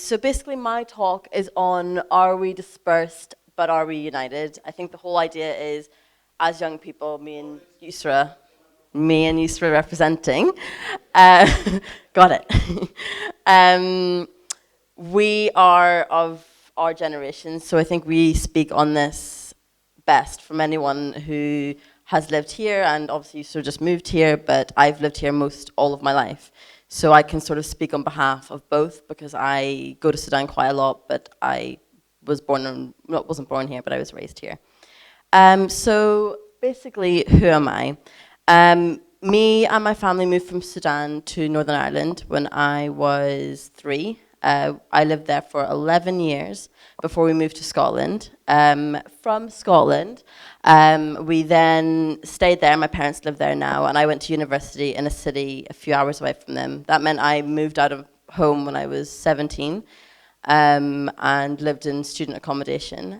So basically my talk is on, are we dispersed, but are we united? I think the whole idea is, as young people, me and Yusra representing, uh, got it. We are of our generation, so I think we speak on this best from anyone who has lived here, and obviously Yusra just moved here, but I've lived here all of my life. So I can sort of speak on behalf of both, because I go to Sudan quite a lot, but I was wasn't born here, but I was raised here. So basically, who am I? Me and my family moved from Sudan to Northern Ireland when I was 3. I lived there for 11 years before we moved to Scotland. From Scotland, we then stayed there. My parents live there now, and I went to university in a city a few hours away from them. That meant I moved out of home when I was 17. And lived in student accommodation.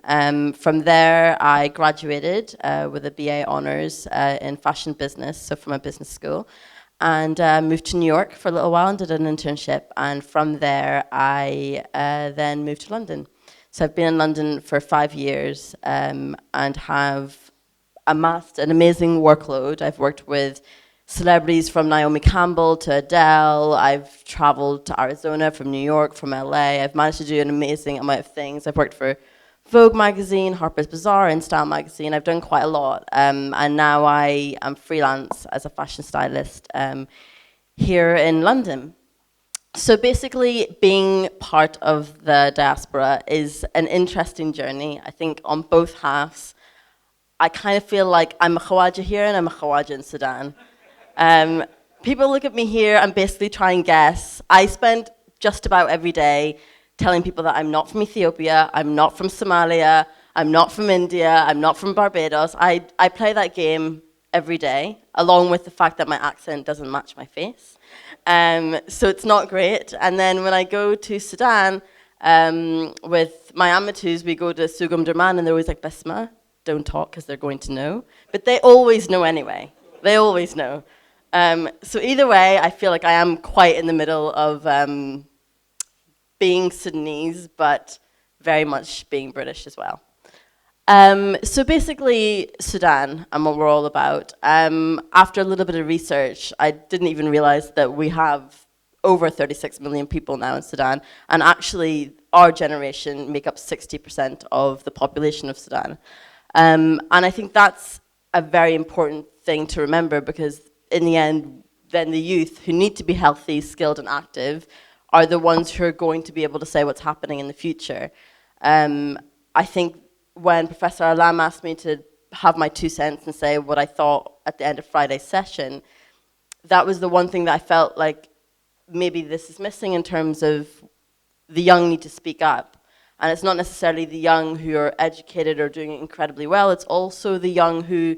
From there, I graduated with a BA honours in fashion business, so from a business school, and moved to New York for a little while and did an internship. And from there, I then moved to London. So I've been in London for 5 years and have amassed an amazing workload. I've worked with celebrities from Naomi Campbell to Adele. I've traveled to Arizona from New York, from LA. I've managed to do an amazing amount of things. I've worked for Vogue magazine, Harper's Bazaar, and Style magazine. I've done quite a lot. And now I am freelance as a fashion stylist here in London. So basically, being part of the diaspora is an interesting journey. I think on both halves, I kind of feel like I'm a Khawaja here and I'm a Khawaja in Sudan. People look at me here and basically try and guess. I spend just about every day telling people that I'm not from Ethiopia, I'm not from Somalia, I'm not from India, I'm not from Barbados. I play that game every day, along with the fact that my accent doesn't match my face. So it's not great. And then when I go to Sudan, with my Amatus, we go to Sugum Derman, and they're always like, Basma, don't talk because they're going to know. But they always know anyway. They always know. So either way, I feel like I am quite in the middle of being Sudanese, but very much being British as well. So basically, Sudan and what we're all about. After a little bit of research, I didn't even realize that we have over 36 million people now in Sudan, and actually our generation make up 60% of the population of Sudan. And I think that's a very important thing to remember, because in the end, then the youth who need to be healthy, skilled, and active are the ones who are going to be able to say what's happening in the future. I think when Professor Alam asked me to have my 2 cents and say what I thought at the end of Friday's session, that was the one thing that I felt like maybe this is missing in terms of the young need to speak up. And it's not necessarily the young who are educated or doing it incredibly well, it's also the young who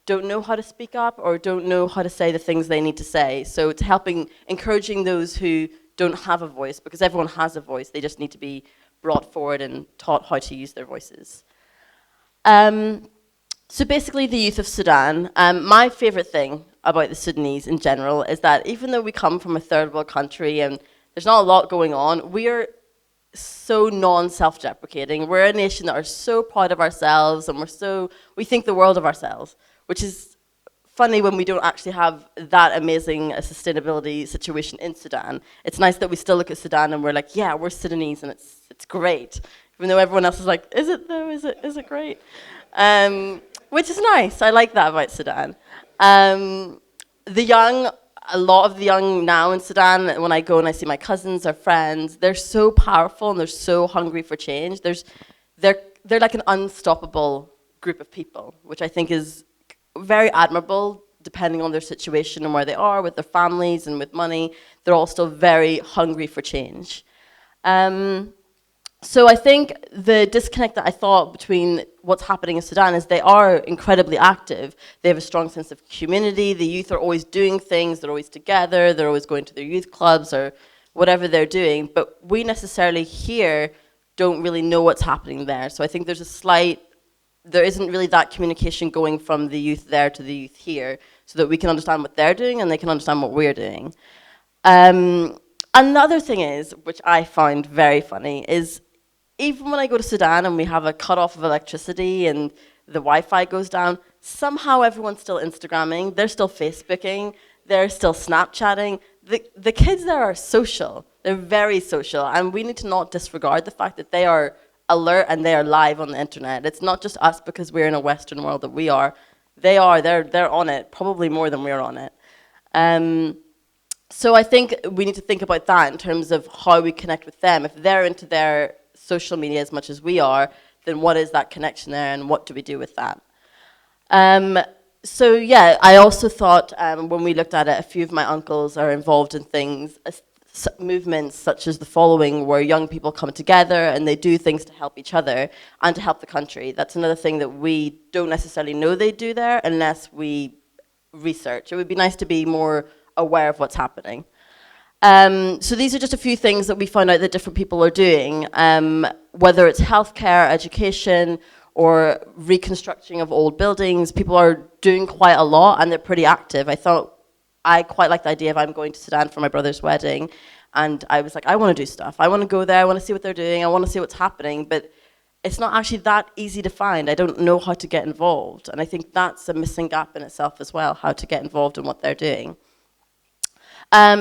don't know how to speak up or don't know how to say the things they need to say. So it's encouraging those who don't have a voice, because everyone has a voice, they just need to be brought forward and taught how to use their voices. So basically the youth of Sudan, my favorite thing about the Sudanese in general is that even though we come from a third world country and there's not a lot going on, we are so non-self-deprecating. We're a nation that are so proud of ourselves, and we think the world of ourselves, which is funny when we don't actually have that amazing sustainability situation in Sudan. It's nice that we still look at Sudan and we're like, yeah, we're Sudanese and it's great. Even though everyone else is like, is it though? Is it great? Which is nice. I like that about Sudan. A lot of the young now in Sudan, when I go and I see my cousins or friends, they're so powerful and they're so hungry for change. They're like an unstoppable group of people, which I think is very admirable, depending on their situation and where they are with their families and with money. They're all still very hungry for change. So I think the disconnect that I thought between what's happening in Sudan is they are incredibly active. They have a strong sense of community. The youth are always doing things. They're always together. They're always going to their youth clubs or whatever they're doing. But we necessarily here don't really know what's happening there. So I think there's a slight there isn't really that communication going from the youth there to the youth here, so that we can understand what they're doing and they can understand what we're doing. Another thing is, which I find very funny, is even when I go to Sudan and we have a cut-off of electricity and the Wi-Fi goes down, somehow everyone's still Instagramming, they're still Facebooking, they're still Snapchatting. The kids there are social. They're very social, and we need to not disregard the fact that they are alert and they are live on the internet. It's not just us because we're in a Western world that we are. They're on it, probably more than we're on it. So I think we need to think about that in terms of how we connect with them. If they're into their social media as much as we are, then what is that connection there and what do we do with that? So yeah, I also thought when we looked at it, a few of my uncles are involved in things, movements such as the following, where young people come together and they do things to help each other and to help the country. That's another thing that we don't necessarily know they do there unless we research. It would be nice to be more aware of what's happening. So these are just a few things that we found out that different people are doing, whether it's healthcare, education, or reconstructing of old buildings. People are doing quite a lot and they're pretty active. I quite like the idea of I'm going to Sudan for my brother's wedding, and I was like, I want to do stuff. I want to go there, I want to see what they're doing, I want to see what's happening, but it's not actually that easy to find. I don't know how to get involved, and I think that's a missing gap in itself as well, how to get involved in what they're doing.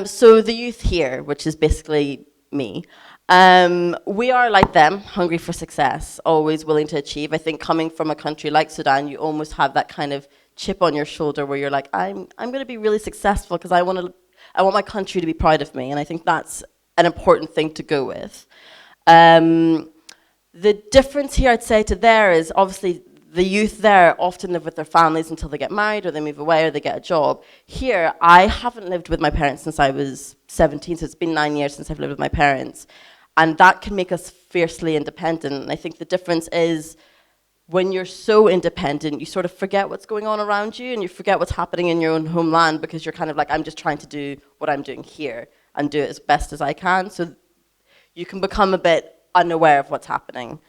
So the youth here, which is basically me, we are like them, hungry for success, always willing to achieve. I think coming from a country like Sudan, you almost have that kind of chip on your shoulder where you're like, I'm going to be really successful because I want my country to be proud of me, and I think that's an important thing to go with. The difference here, I'd say, to there is obviously the youth there often live with their families until they get married or they move away or they get a job. Here, I haven't lived with my parents since I was 17, so it's been 9 years since I've lived with my parents. And that can make us fiercely independent. And I think the difference is when you're so independent, you sort of forget what's going on around you and you forget what's happening in your own homeland because you're kind of like, I'm just trying to do what I'm doing here and do it as best as I can. So you can become a bit unaware of what's happening.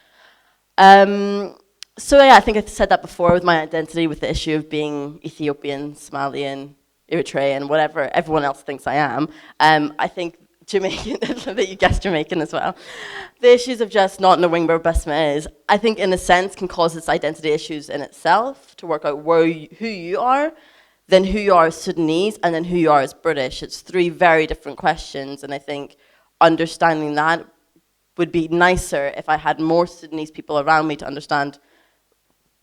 So yeah, I think I said that before with my identity, with the issue of being Ethiopian, Somalian, Eritrean, whatever everyone else thinks I am. I think Jamaican, that you guessed Jamaican as well. The issues of just not knowing where BASMA is, I think in a sense can cause its identity issues in itself to work out who you are, then who you are as Sudanese, and then who you are as British. It's three very different questions, and I think understanding that would be nicer if I had more Sudanese people around me to understand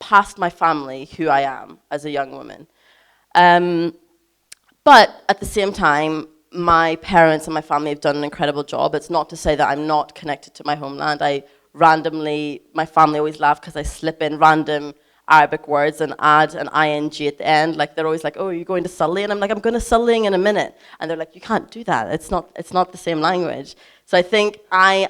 past my family who I am as a young woman. But at the same time, my parents and my family have done an incredible job. It's not to say that I'm not connected to my homeland. My family always laugh because I slip in random Arabic words and add an ing at the end. Like they're always like, oh, you're going to Salih? And I'm like, I'm going to Salih in a minute. And they're like, you can't do that. It's not the same language. So I think I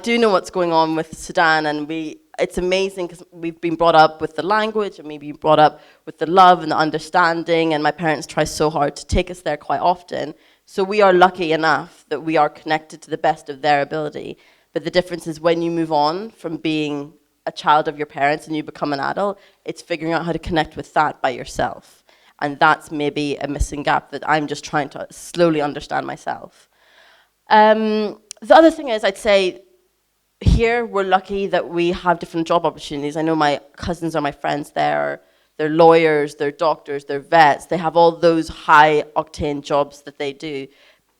do know what's going on with Sudan, and it's amazing because we've been brought up with the language and we've been brought up with the love and the understanding, and my parents try so hard to take us there quite often. So we are lucky enough that we are connected to the best of their ability. But the difference is when you move on from being a child of your parents and you become an adult, it's figuring out how to connect with that by yourself. And that's maybe a missing gap that I'm just trying to slowly understand myself. The other thing is, I'd say, here we're lucky that we have different job opportunities. I know my cousins or my friends there, they're lawyers, they're doctors, they're vets, they have all those high octane jobs that they do.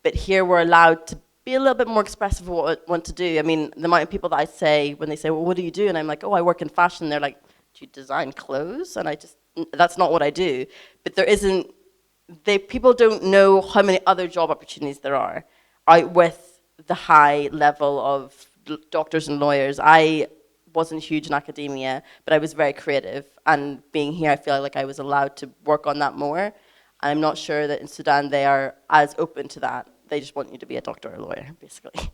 But here we're allowed to be a little bit more expressive of what we want to do. I mean, the amount of people that I say, when they say, well, what do you do? And I'm like, oh, I work in fashion. They're like, do you design clothes? And that's not what I do. But people don't know how many other job opportunities there are out with the high level of doctors and lawyers. I wasn't huge in academia, but I was very creative. And being here, I feel like I was allowed to work on that more. I'm not sure that in Sudan they are as open to that. They just want you to be a doctor or a lawyer, basically.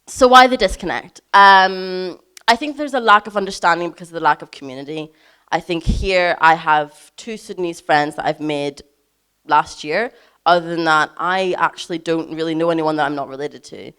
So why the disconnect? I think there's a lack of understanding because of the lack of community. I think here I have 2 Sudanese friends that I've made last year. Other than that, I actually don't really know anyone that I'm not related to.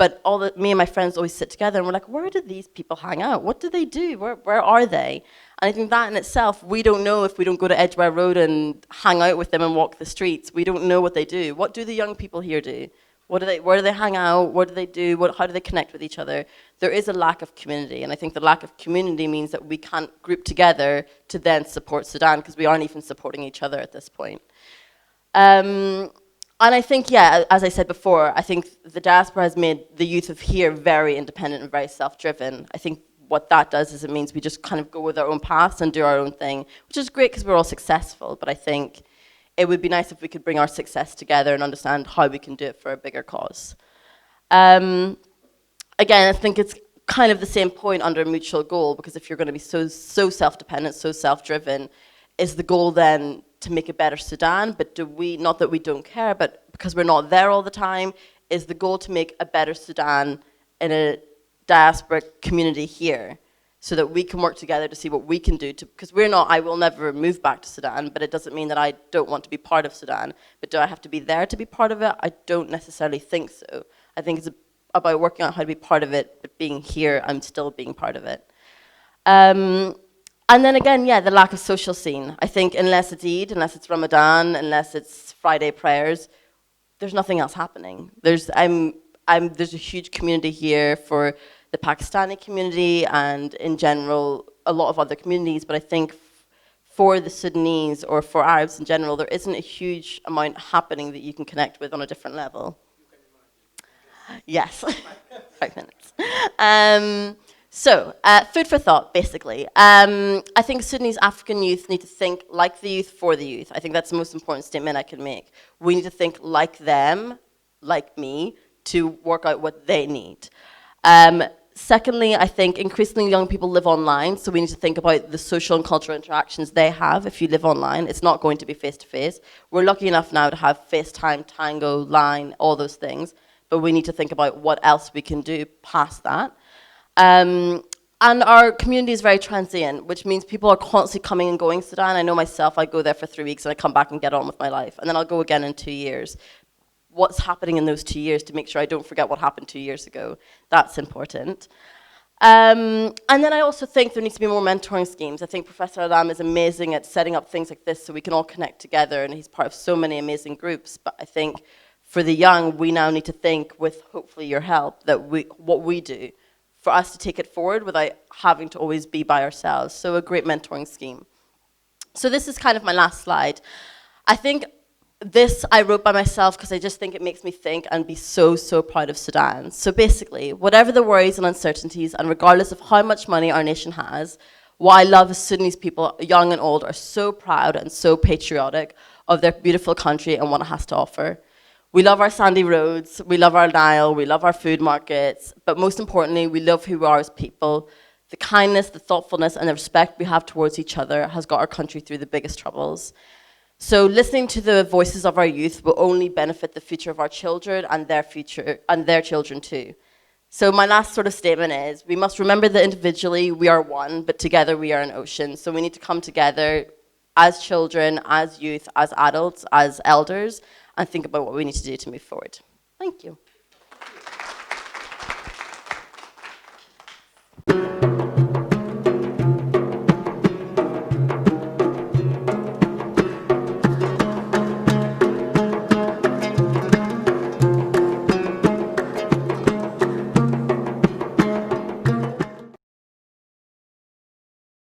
But me and my friends always sit together and we're like, where do these people hang out? What do they do? Where are they? And I think that in itself, we don't know if we don't go to Edgware Road and hang out with them and walk the streets. We don't know what they do. What do the young people here do? Where do they hang out? What do they do? How do they connect with each other? There is a lack of community, and I think the lack of community means that we can't group together to then support Sudan, because we aren't even supporting each other at this point. And I think, yeah, as I said before, I think the diaspora has made the youth of here very independent and very self-driven. I think what that does is it means we just kind of go with our own paths and do our own thing, which is great because we're all successful, but I think it would be nice if we could bring our success together and understand how we can do it for a bigger cause. Again, I think it's kind of the same point under a mutual goal, because if you're going to be so self-dependent, so self-driven, is the goal then to make a better Sudan? But not that we don't care, but because we're not there all the time, is the goal to make a better Sudan in a diaspora community here, so that we can work together to see what we can do, because I will never move back to Sudan, but it doesn't mean that I don't want to be part of Sudan. But do I have to be there to be part of it? I don't necessarily think so. I think it's about working out how to be part of it, but being here, I'm still being part of it. And then again, yeah, the lack of social scene. I think unless it's Eid, unless it's Ramadan, unless it's Friday prayers, there's nothing else happening. There's a huge community here for the Pakistani community and in general a lot of other communities, but I think for the Sudanese or for Arabs in general, there isn't a huge amount happening that you can connect with on a different level. Yes, 5 minutes. So, food for thought, basically. I think Sudanese African youth need to think like the youth for the youth. I think that's the most important statement I can make. We need to think like them, like me, to work out what they need. Secondly, I think increasingly young people live online, so we need to think about the social and cultural interactions they have if you live online. It's not going to be face-to-face. We're lucky enough now to have FaceTime, Tango, Line, all those things, but we need to think about what else we can do past that. And our community is very transient, which means people are constantly coming and going to Sudan. I know myself, I go there for 3 weeks and I come back and get on with my life, and then I'll go again in 2 years. What's happening in those 2 years to make sure I don't forget what happened 2 years ago? That's important. And then I also think there needs to be more mentoring schemes. I think Professor Adam is amazing at setting up things like this so we can all connect together, and he's part of so many amazing groups. But I think for the young, we now need to think, with hopefully your help, that what we do, for us to take it forward without having to always be by ourselves. So a great mentoring scheme. So this is kind of my last slide. I think this I wrote by myself because I just think it makes me think and be so proud of Sudan. So basically, whatever the worries and uncertainties, and regardless of how much money our nation has, what I love is Sudanese people, young and old, are so proud and so patriotic of their beautiful country and what it has to offer. We love our sandy roads, we love our Nile, we love our food markets, but most importantly, we love who we are as people. The kindness, the thoughtfulness, and the respect we have towards each other has got our country through the biggest troubles. So listening to the voices of our youth will only benefit the future of our children and their future, and their children too. So my last sort of statement is, we must remember that individually we are one, but together we are an ocean. So we need to come together as children, as youth, as adults, as elders, and think about what we need to do to move forward. Thank you.